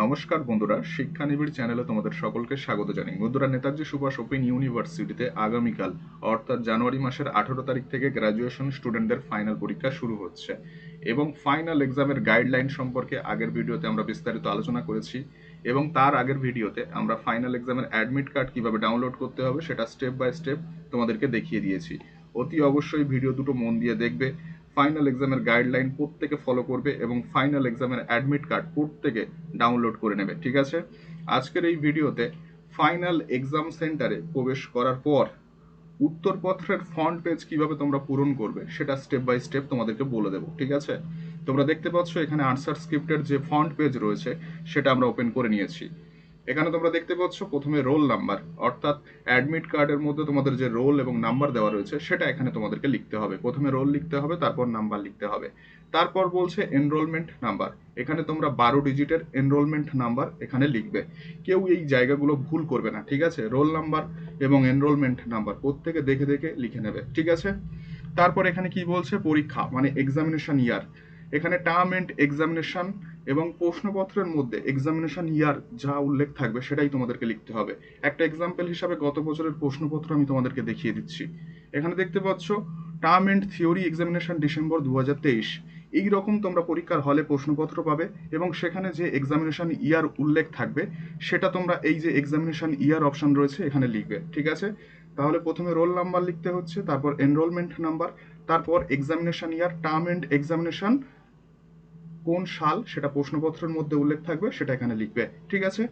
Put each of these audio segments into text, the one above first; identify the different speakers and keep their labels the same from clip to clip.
Speaker 1: নমস্কার বন্ধুরা, শিক্ষানিবিড় চ্যানেলে তোমাদের সকলকে স্বাগত জানাই। বন্ধুরা, নেতাজি সুভাষ ওপেন ইউনিভার্সিটিতে আগামীকাল অর্থাৎ জানুয়ারি মাসের 18 তারিখ থেকে গ্র্যাজুয়েশন স্টুডেন্টদের ফাইনাল পরীক্ষা শুরু হচ্ছে এবং ফাইনাল এক্সামের গাইডলাইন সম্পর্কে আগের ভিডিওতে আমরা বিস্তারিত আলোচনা করেছি এবং তার আগের ভিডিওতে আমরা ফাইনাল এক্সামের অ্যাডমিট কার্ড কিভাবে ডাউনলোড করতে হবে সেটা স্টেপ বাই স্টেপ তোমাদেরকে দেখিয়ে দিয়েছি। অতি অবশ্যই ভিডিও দুটো মন দিয়ে দেখবে। ফাইনাল এক্সামের গাইডলাইন প্রত্যেকে ফলো করবে এবং ফাইনাল এক্সামের অ্যাডমিট কার্ড প্রত্যেকে ডাউনলোড করে নেবে। ঠিক আছে, আজকের এই ভিডিওতে ফাইনাল এক্সাম সেন্টারে প্রবেশ করার পর উত্তরপত্রের ফ্রন্ট পেজ কিভাবে তোমরা পূরণ করবে সেটা স্টেপ বাই স্টেপ তোমাদেরকে বলে দেবো। ঠিক আছে, তোমরা দেখতে পাচ্ছ এখানে আনসার স্ক্রিপ্টের যে ফ্রন্ট পেজ রয়েছে সেটা আমরা ওপেন করে নিয়েছি। এখানে তোমরা দেখতে পাচ্ছ প্রথমে রোল নাম্বার, অর্থাৎ অ্যাডমিট কার্ডের মধ্যে তোমাদের যে রোল এবং নাম্বার দেওয়া রয়েছে সেটা এখানে তোমাদেরকে লিখতে হবে। প্রথমে রোল লিখতে হবে, তারপর নাম্বার লিখতে হবে। তারপর বলছে এনরোলমেন্ট নাম্বার, এখানে তোমরা 12 ডিজিটের এনরোলমেন্ট নাম্বার এখানে লিখবে। কেউ এই জায়গাগুলো ভুল করবে না। ঠিক আছে, রোল নাম্বার এবং এনরোলমেন্ট নাম্বার প্রত্যেকে দেখে দেখে লিখে নেবে। ঠিক আছে, তারপর এখানে কি বলছে পরীক্ষা মানে এক্সামিনেশন ইয়ার, এখানে টার্ম এন্ড এক্সামিনেশন এবং প্রশ্নপত্রের মধ্যে এক্সামিনেশন ইয়ার যা উল্লেখ থাকবে সেটাই তোমাদেরকে লিখতে হবে। একটা এক্সাম্পল হিসাবে গত বছরের প্রশ্নপত্র আমি তোমাদেরকে দেখিয়ে দিচ্ছি। এখানে দেখতে পাচ্ছ term and theory examination December 2023। এই রকম তোমরা পরীক্ষার হলে প্রশ্নপত্র পাবে এবং সেখানে যে এক্সামিনেশন ইয়ার উল্লেখ থাকবে সেটা তোমরা এই যে এক্সামিনেশন ইয়ার অপশন রয়েছে এখানে লিখবে। ঠিক আছে, তাহলে প্রথমে রোল নাম্বার লিখতে হচ্ছে, তারপর এনরোলমেন্ট নাম্বার, তারপর examination year, term and examination কোন সাল সেটা প্রশ্নপত্রের মধ্যে উল্লেখ থাকবে সেটা এখানে লিখবে। ঠিক আছে,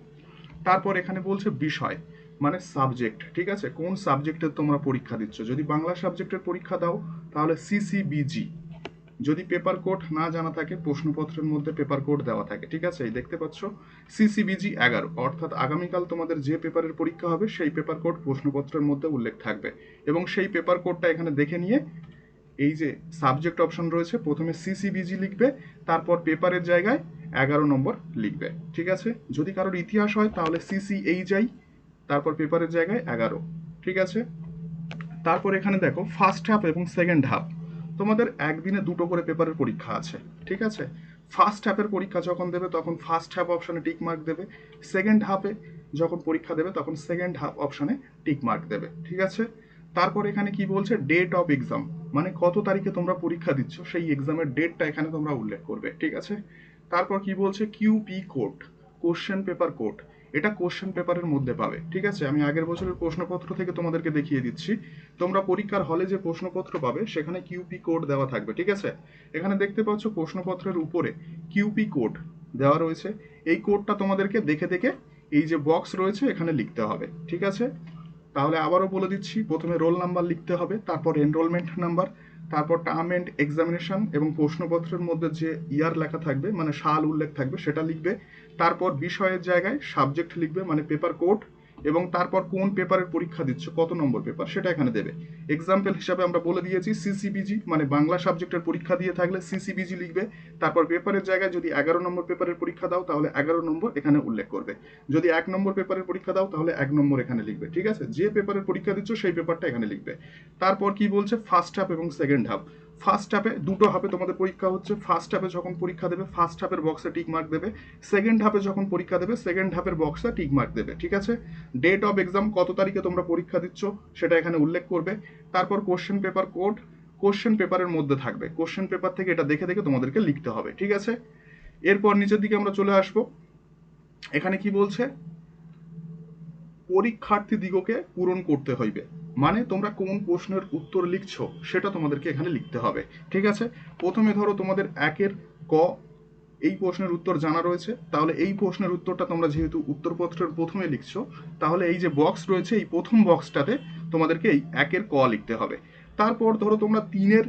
Speaker 1: তারপর এখানে বলছে বিষয় মানে সাবজেক্ট। ঠিক আছে, কোন সাবজেক্টের তোমরা পরীক্ষা দিচ্ছ। যদি বাংলা সাবজেক্টের পরীক্ষা দাও তাহলে সিসিবিজি, যদি পেপার কোড না জানা থাকে প্রশ্নপত্রের মধ্যে পেপার কোড দেওয়া থাকে। ঠিক আছে, এই দেখতে পাচ্ছ সিসিবিজি 11, অর্থাৎ আগামীকাল তোমাদের যে পেপারের পরীক্ষা হবে সেই পেপার কোড প্রশ্নপত্রের মধ্যে উল্লেখ থাকবে এবং সেই পেপার কোডটা এখানে দেখে নিয়ে এই যে সাবজেক্ট অপশন রয়েছে প্রথমে সিসিবিজি লিখবে, তারপর পেপারের জায়গায় 11 নম্বর লিখবে। ঠিক আছে, যদি কারোর ইতিহাস হয় তাহলে সিসিএইচআই, তারপর পেপারের জায়গায় 11। ঠিক আছে, তারপর এখানে দেখো ফার্স্ট হাফ এবং সেকেন্ড হাফ তোমাদের একদিনে দুটো করে পেপারের পরীক্ষা আছে। ঠিক আছে, ফার্স্ট হাফের পরীক্ষা যখন দেবে তখন ফার্স্ট হাফ অপশনে টিক মার্ক দেবে, সেকেন্ড হাফে যখন পরীক্ষা দেবে তখন সেকেন্ড হাফ অপশনে টিক মার্ক দেবে। ঠিক আছে, তারপর এখানে কি বলছে ডেট অফ এক্সাম মানে কত তারিখে তোমরা পরীক্ষা দিচ্ছ সেই এক্সামের ডেটটা এখানে তোমরা উল্লেখ করবে। ঠিক আছে, তারপর কি বলছে QP code, question paper code, এটা কোশ্চেন পেপারের মধ্যে পাবে। ঠিক আছে, আমি আগের বছরের প্রশ্নপত্র থেকে তোমাদেরকে দেখিয়ে দিচ্ছি। তোমরা পরীক্ষার হলে যে প্রশ্নপত্র পাবে সেখানে কিউপি কোড দেওয়া থাকবে। ঠিক আছে, এখানে দেখতে পাচ্ছ প্রশ্নপত্রের উপরে কিউপি কোড দেওয়া রয়েছে। এই কোডটা তোমাদেরকে দেখে দেখে এই যে বক্স রয়েছে এখানে লিখতে হবে। ঠিক আছে, তাহলে আবারও বলে দিচ্ছি, প্রথমে রোল নাম্বার লিখতে হবে, তারপর এনরোলমেন্ট নাম্বার, তারপর টার্ম এন্ড এক্সামিনেশন এবং প্রশ্নপত্রের মধ্যে যে ইয়ার লেখা থাকবে মানে সাল উল্লেখ থাকবে সেটা লিখবে, তারপর বিষয়ের জায়গায় সাবজেক্ট লিখবে মানে পেপার কোড এবং তারপর কোন পেপারের পরীক্ষা দিচ্ছ কত নম্বর পেপার সেটা এখানে দেবে। এক্সাম্পল হিসাবে আমরা বলে দিয়েছি সিসিবিজি মানে বাংলা সাবজেক্টের পরীক্ষা দিয়ে থাকলে সিসিবিজি লিখবে, তারপর পেপারের জায়গায় যদি 11 নম্বর পেপারের পরীক্ষা দাও তাহলে 11 নম্বর এখানে উল্লেখ করবে, যদি 1 নম্বর পেপারের পরীক্ষা দাও তাহলে 1 নম্বর এখানে লিখবে। ঠিক আছে, যে পেপারের পরীক্ষা দিচ্ছ সেই পেপারটা এখানে লিখবে। তারপর কি বলছে ফার্স্ট হাফ এবং সেকেন্ড হাফ, ফার্স্ট হাফে দুটো হাফে তোমাদের পরীক্ষা হচ্ছে, ফার্স্ট হাফে যখন পরীক্ষা দেবে ফার্স্ট হাফের বক্সে টিক মার্ক দেবে, সেকেন্ড হাফে যখন পরীক্ষা দেবে সেকেন্ড হাফের বক্সে টিক মার্ক দেবে। ঠিক আছে, ডেট অফ এক্সাম কত তারিখে তোমরা পরীক্ষা দিচ্ছ সেটা এখানে উল্লেখ করবে, তারপর কোশ্চেন পেপার কোড কোশ্চেন পেপারের মধ্যে থাকবে, কোশ্চেন পেপার থেকে এটা দেখে দেখে তোমাদেরকে লিখতে হবে। ঠিক আছে, এরপর নিচের দিকে আমরা চলে আসবো। এখানে কি বলছে পরীক্ষার্থী দিগকে পূরণ করতে হইবে মানে তোমরা কোন প্রশ্নের উত্তর লিখছো সেটা তোমাদেরকে এখানে লিখতে হবে। ঠিক আছে, প্রথমে ধরো তোমাদের 1-এর ক এই প্রশ্নের উত্তর জানা রয়েছে, তাহলে এই প্রশ্নের উত্তরটা তোমরা যেহেতু উত্তরপত্রের প্রথমে লিখছো তাহলে এই যে বক্স রয়েছে এই প্রথম বক্সটাতে তোমাদেরকে এই 1-এর ক লিখতে হবে। তারপর ধরো তোমরা 3-এর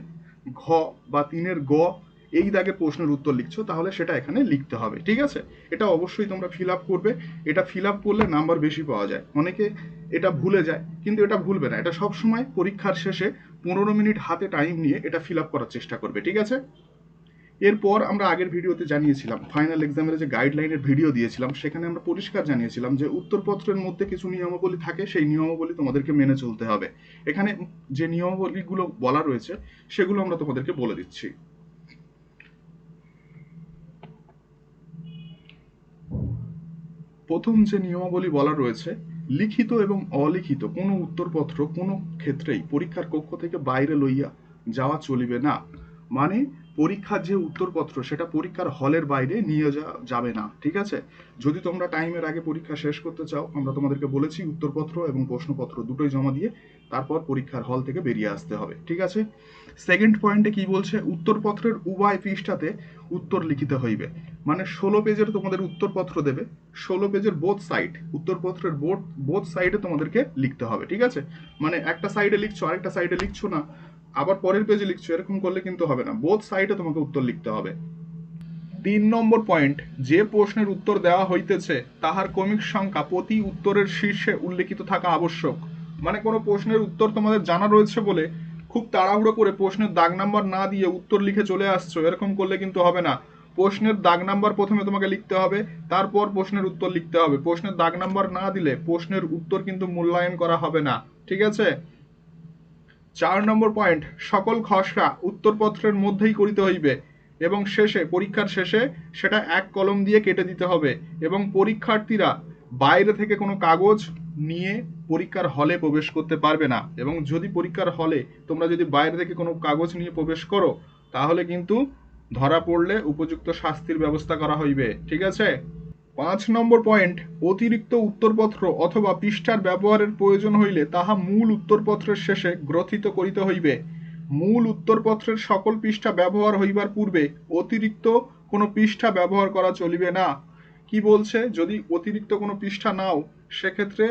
Speaker 1: ঘ বা 3-এর গ এই দাগের প্রশ্নের উত্তর লিখছো তাহলে সেটা এখানে লিখতে হবে। ঠিক আছে, এটা অবশ্যই তোমরা ফিল আপ করবে, এটা ফিল আপ করলে নাম্বার বেশি পাওয়া যায়। অনেকে এটা ভুলে যায় কিন্তু এটা ভুলবে না, এটা সবসময় পরীক্ষার শেষে 15 মিনিট হাতে টাইম নিয়ে এটা ফিল আপ করার চেষ্টা করবে। ঠিক আছে, এরপর আমরা আগের ভিডিওতে জানিয়েছিলাম ফাইনাল এক্সামের যে গাইডলাইনের ভিডিও দিয়েছিলাম সেখানে আমরা পরিষ্কার জানিয়েছিলাম যে উত্তরপত্রের মধ্যে কিছু নিয়মাবলী থাকে, সেই নিয়মাবলী তোমাদেরকে মেনে চলতে হবে। এখানে যে নিয়মাবলীগুলো বলা রয়েছে সেগুলো আমরা তোমাদেরকে বলে দিচ্ছি। প্রথম যে নিয়মাবলী বলা রয়েছে, লিখিত এবং অলিখিত কোনো উত্তরপত্র কোনো ক্ষেত্রেই পরীক্ষার কক্ষ থেকে বাইরে লইয়া যাওয়া চলিবে না। মানে পরীক্ষার যে উত্তরপত্র সেটা পরীক্ষার হলের বাইরে নিয়ে যাবে না, ঠিক আছে? যদি তোমরা টাইমের আগে পরীক্ষা শেষ করতে চাও, আমরা তোমাদেরকে বলেছি উত্তরপত্র এবং প্রশ্নপত্র দুটোই জমা দিয়ে তারপর পরীক্ষার হল থেকে বেরিয়ে আসতে হবে, ঠিক আছে? সেকেন্ড পয়েন্টে কি বলছে, উত্তরপত্রের উভয় পৃষ্ঠাতে উত্তর লিখিতে হইবে। মানে 16 পেজের তোমাদের উত্তরপত্র দেবে, 16 পেজের বোথ সাইড, উত্তরপত্রের বোথ সাইডে তোমাদেরকে লিখতে হবে, ঠিক আছে? মানে একটা সাইডে লিখছো আরেকটা সাইডে লিখছো না, আবার পরের পেজে লিখছো, এরকম করলে কিন্তু হবে না, বোথ সাইডে তোমাকে উত্তর লিখতে হবে। 3 নম্বর পয়েন্ট, যে প্রশ্নের উত্তর দেওয়া হইতেছে তাহার ক্রমিক সংখ্যা প্রতি উত্তরের শীর্ষে উল্লেখিত থাকা আবশ্যক। মানে কোনো প্রশ্নের উত্তর তোমাদের জানা রয়েছে বলে খুব তাড়াহুড়ো করে প্রশ্নের দাগ নাম্বার না দিয়ে উত্তর লিখে চলে আসছো, এরকম করলে কিন্তু হবে না। প্রশ্নের দাগ নাম্বার প্রথমে তোমাকে লিখতে হবে, তারপর প্রশ্নের উত্তর লিখতে হবে। প্রশ্নের দাগ নাম্বার না দিলে প্রশ্নের উত্তর কিন্তু মূল্যায়ন করা হবে না, ঠিক আছে? 4 নম্বর পয়েন্ট, সকল খসড়া উত্তরপত্রের মধ্যেই করিতে হইবে এবং পরীক্ষার শেষে সেটা এক কলম দিয়ে কেটে দিতে হবে এবং পরীক্ষার্থীরা বাইরে থেকে কোনো কাগজ নিয়ে পরীক্ষার হলে প্রবেশ করতে পারবে না। এবং যদি পরীক্ষার হলে তোমরা যদি বাইরে থেকে কোনো কাগজ নিয়ে প্রবেশ করো, তাহলে কিন্তু ধরা পড়লে উপযুক্ত শাস্তির ব্যবস্থা করা হইবে, ঠিক আছে? 5 নম্বর পয়েন্ট, অতিরিক্ত উত্তরপত্র অথবা পৃষ্ঠার ব্যবহারের প্রয়োজন হইলে তাহা মূল উত্তরপত্রের শেষে গ্রথিত করিতে হইবে। মূল উত্তরপত্রের সকল পৃষ্ঠা ব্যবহার হইবার পূর্বে অতিরিক্ত কোনো পৃষ্ঠা ব্যবহার করা চলিবে না। কি বলছে, যদি অতিরিক্ত কোনো পৃষ্ঠা নাও, সেক্ষেত্রে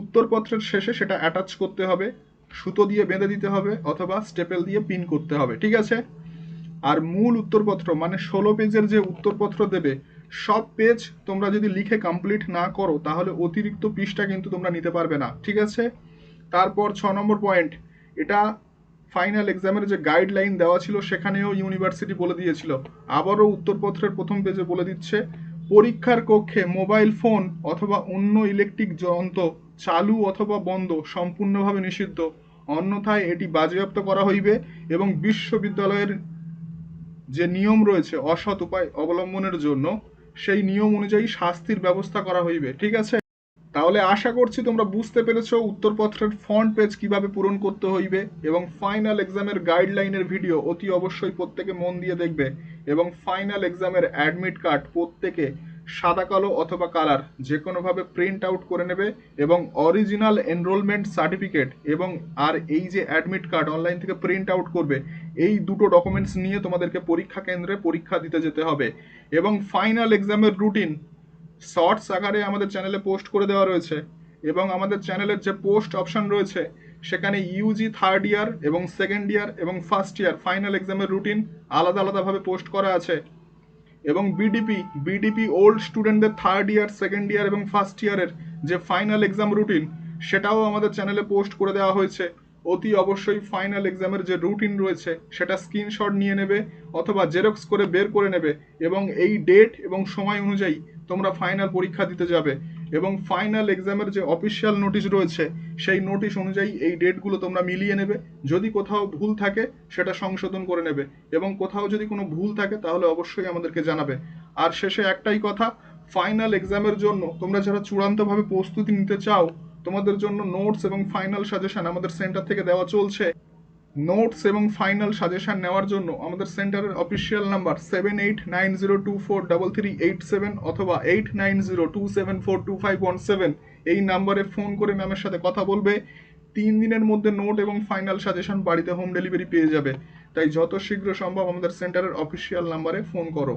Speaker 1: উত্তরপত্রের শেষে সেটা অ্যাটাচ করতে হবে, সুতো দিয়ে বেঁধে দিতে হবে অথবা স্টেপেল দিয়ে পিন করতে হবে, ঠিক আছে? আর মূল উত্তরপত্র মানে 16 পেজের যে উত্তরপত্র দেবে, সব পেজ তোমরা যদি লিখে কমপ্লিট না করো তাহলে অতিরিক্ত পৃষ্ঠা কিন্তু তোমরা নিতে পারবে না, ঠিক আছে? তারপর 6 নম্বর পয়েন্ট, এটা ফাইনাল এক্সামের যে গাইডলাইন দেওয়া ছিল সেখানেও ইউনিভার্সিটি বলে দিয়েছিল, আবারও উত্তরপত্রের প্রথম পেজে বলে দিচ্ছে, পরীক্ষার কক্ষে মোবাইল ফোন অথবা অন্য ইলেকট্রিক যন্ত্র চালু অথবা বন্ধ সম্পূর্ণভাবে নিষিদ্ধ, অন্যথায় এটি বাজেয়াপ্ত করা হইবে এবং বিশ্ববিদ্যালয়ের যে নিয়ম রয়েছে অসৎ উপায় অবলম্বনের জন্য সেই নিয়ম অনুযায়ী শাস্তির ব্যবস্থা করা হইবে, ঠিক আছে? তাহলে আশা করছি তোমরা বুঝতে পেরেছো উত্তরপত্রের ফ্রন্ট পেজ কিভাবে পূরণ করতে হইবে এবং ফাইনাল এক্সামের গাইডলাইনের ভিডিও অতি অবশ্যই প্রত্যেকে মন দিয়ে দেখবে এবং ফাইনাল এক্সামের অ্যাডমিট কার্ড প্রত্যেকে সাদা কালো অথবা কালার যে কোনোভাবে প্রিন্ট আউট করে নেবে এবং অরিজিনাল এনরোলমেন্ট সার্টিফিকেট এবং আর এই যে অ্যাডমিট কার্ড অনলাইন থেকে প্রিন্ট আউট করবে, এই দুটো ডকুমেন্টস নিয়ে তোমাদেরকে পরীক্ষা কেন্দ্রে পরীক্ষা দিতে যেতে হবে। এবং ফাইনাল এক্সামের রুটিন শর্টস আকারে আমাদের চ্যানেলে পোস্ট করে দেওয়া রয়েছে এবং আমাদের চ্যানেলের যে পোস্ট অপশন রয়েছে সেখানে ইউজি থার্ড ইয়ার এবং সেকেন্ড ইয়ার এবং ফার্স্ট ইয়ার ফাইনাল এক্সামের রুটিন আলাদা আলাদাভাবে পোস্ট করা আছে এবং বিডিপি ওল্ড স্টুডেন্টদের থার্ড ইয়ার সেকেন্ড ইয়ার এবং ফার্স্ট ইয়ারের যে ফাইনাল এক্সাম রুটিন সেটাও আমাদের চ্যানেলে পোস্ট করে দেওয়া হয়েছে। অতি অবশ্যই ফাইনাল এক্সামের যে রুটিন রয়েছে সেটা স্ক্রিনশট নিয়ে নেবে অথবা জেরক্স করে বের করে নেবে এবং এই ডেট এবং সময় অনুযায়ী তোমরা ফাইনাল পরীক্ষা দিতে যাবে এবং ফাইনাল এক্সামের যে অফিসিয়াল নোটিশ রয়েছে সেই নোটিশ অনুযায়ী এই ডেটগুলো তোমরা মিলিয়ে নেবে। যদি কোথাও ভুল থাকে সেটা সংশোধন করে নেবে এবং কোথাও যদি কোনো ভুল থাকে তাহলে অবশ্যই আমাদেরকে জানাবে। আর শেষে একটাই কথা, ফাইনাল এক্সামের জন্য তোমরা যারা চূড়ান্তভাবে প্রস্তুতি নিতে চাও, তোমাদের জন্য নোটস এবং ফাইনাল সাজেশন আমাদের সেন্টার থেকে দেওয়া চলছে। নোটস এবং ফাইনাল সাজেশন নেওয়ার জন্য আমাদের সেন্টারের অফিসিয়াল নাম্বার 7890243387 অথবা 8902742517 এই নাম্বারে ফোন করে ম্যামের সাথে কথা বলবে। 3 দিনের মধ্যে নোট এবং ফাইনাল সাজেশন বাড়িতে হোম ডেলিভারি পেয়ে যাবে, তাই যত শীঘ্র সম্ভব আমাদের সেন্টারের অফিসিয়াল নাম্বারে ফোন করো।